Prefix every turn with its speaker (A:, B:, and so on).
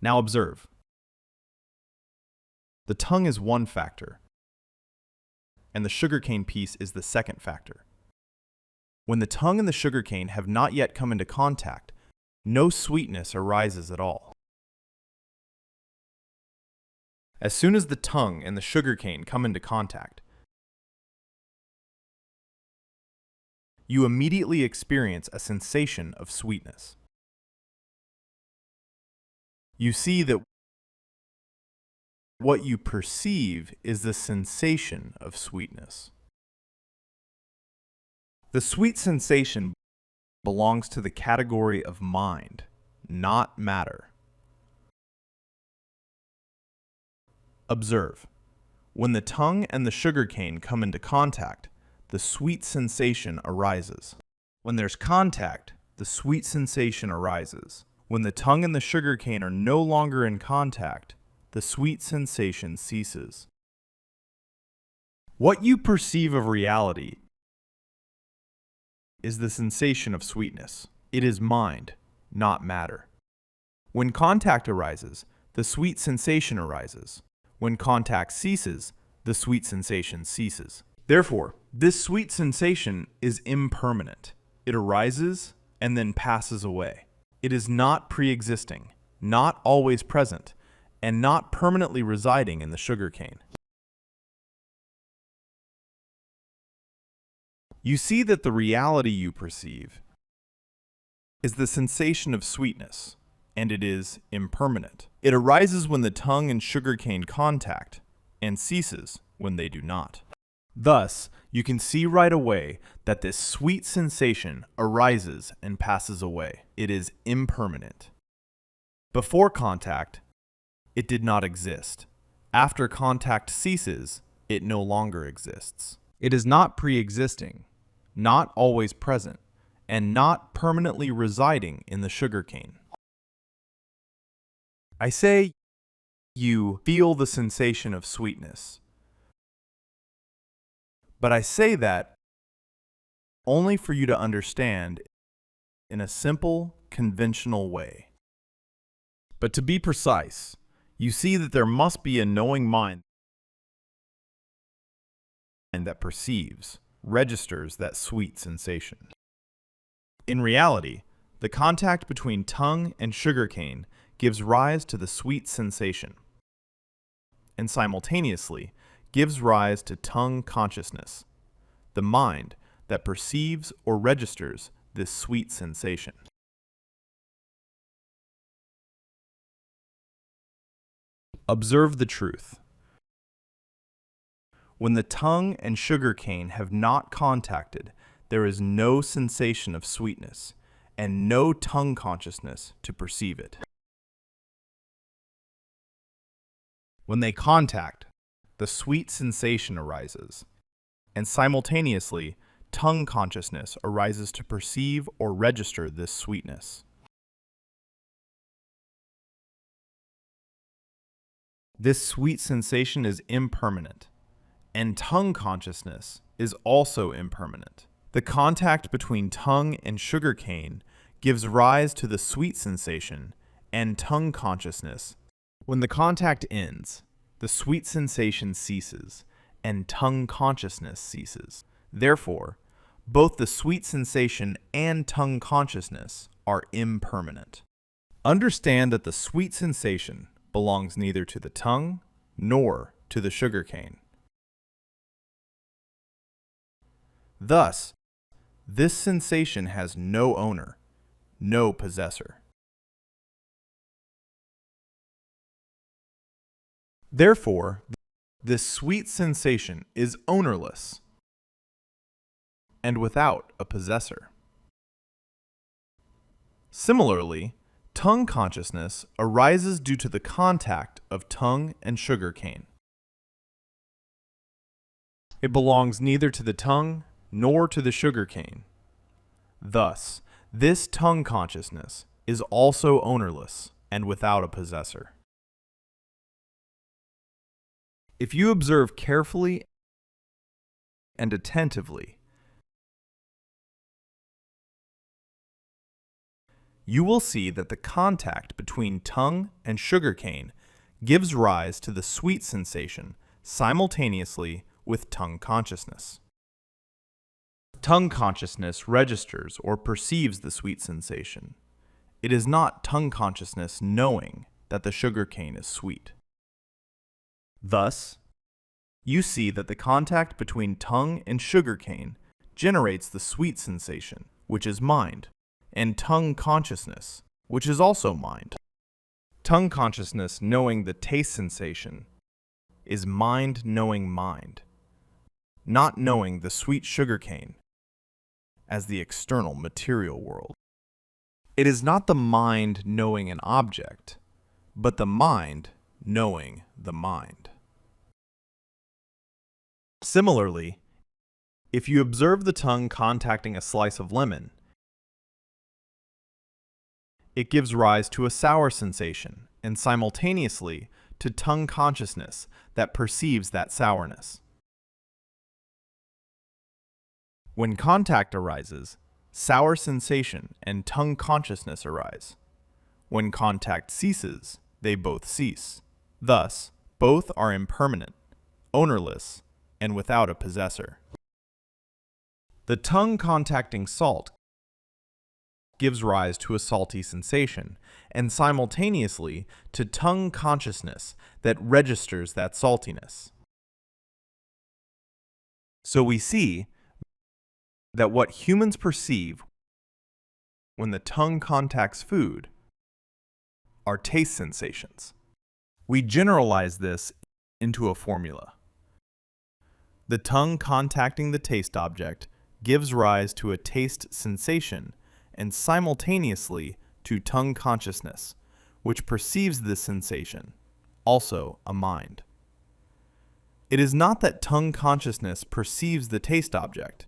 A: Now observe. The tongue is one factor, and the sugarcane piece is the second factor. When the tongue and the sugarcane have not yet come into contact, no sweetness arises at all. As soon as the tongue and the sugarcane come into contact, you immediately experience a sensation of sweetness. You see that what you perceive is the sensation of sweetness. The sweet sensation belongs to the category of mind, not matter. Observe. When the tongue and the sugarcane come into contact, the sweet sensation arises. When there's contact, the sweet sensation arises. When the tongue and the sugarcane are no longer in contact, the sweet sensation ceases. What you perceive of reality is the sensation of sweetness. It is mind, not matter. When contact arises, the sweet sensation arises. When contact ceases, the sweet sensation ceases. Therefore, this sweet sensation is impermanent. It arises and then passes away. It is not pre-existing, not always present, and not permanently residing in the sugarcane. You see that the reality you perceive is the sensation of sweetness, and it is impermanent. It arises when the tongue and sugarcane contact, and ceases when they do not. Thus, you can see right away that this sweet sensation arises and passes away. It is impermanent. Before contact, it did not exist. After contact ceases, it no longer exists. It is not pre-existing, not always present, and not permanently residing in the sugarcane. I say you feel the sensation of sweetness, but I say that only for you to understand in a simple, conventional way. But to be precise, you see that there must be a knowing mind that perceives, registers that sweet sensation. In reality, the contact between tongue and sugarcane gives rise to the sweet sensation, and simultaneously gives rise to tongue consciousness, the mind that perceives or registers this sweet sensation. Observe the truth. When the tongue and sugarcane have not contacted, there is no sensation of sweetness and no tongue consciousness to perceive it. When they contact, the sweet sensation arises, and simultaneously, tongue consciousness arises to perceive or register this sweetness. This sweet sensation is impermanent, and tongue consciousness is also impermanent. The contact between tongue and sugarcane gives rise to the sweet sensation and tongue consciousness. When the contact ends, the sweet sensation ceases and tongue consciousness ceases. Therefore, both the sweet sensation and tongue consciousness are impermanent. Understand that the sweet sensation belongs neither to the tongue nor to the sugarcane. Thus, this sensation has no owner, no possessor. Therefore, this sweet sensation is ownerless and without a possessor. Similarly, tongue consciousness arises due to the contact of tongue and sugarcane. It belongs neither to the tongue nor to the sugarcane. Thus, this tongue consciousness is also ownerless and without a possessor. If you observe carefully and attentively, you will see that the contact between tongue and sugarcane gives rise to the sweet sensation simultaneously with tongue consciousness. Tongue consciousness registers or perceives the sweet sensation. It is not tongue consciousness knowing that the sugarcane is sweet. Thus, you see that the contact between tongue and sugarcane generates the sweet sensation, which is mind, and tongue consciousness, which is also mind. Tongue consciousness knowing the taste sensation is mind knowing mind, not knowing the sweet sugarcane as the external material world. It is not the mind knowing an object, but the mind knowing the mind. Similarly, if you observe the tongue contacting a slice of lemon, it gives rise to a sour sensation and simultaneously to tongue consciousness that perceives that sourness. When contact arises, sour sensation and tongue consciousness arise. When contact ceases, they both cease. Thus, both are impermanent, ownerless, and without a possessor. The tongue contacting salt gives rise to a salty sensation and simultaneously to tongue consciousness that registers that saltiness. So we see that what humans perceive when the tongue contacts food are taste sensations. We generalize this into a formula. The tongue contacting the taste object gives rise to a taste sensation and simultaneously to tongue consciousness, which perceives this sensation, also a mind. It is not that tongue consciousness perceives the taste object,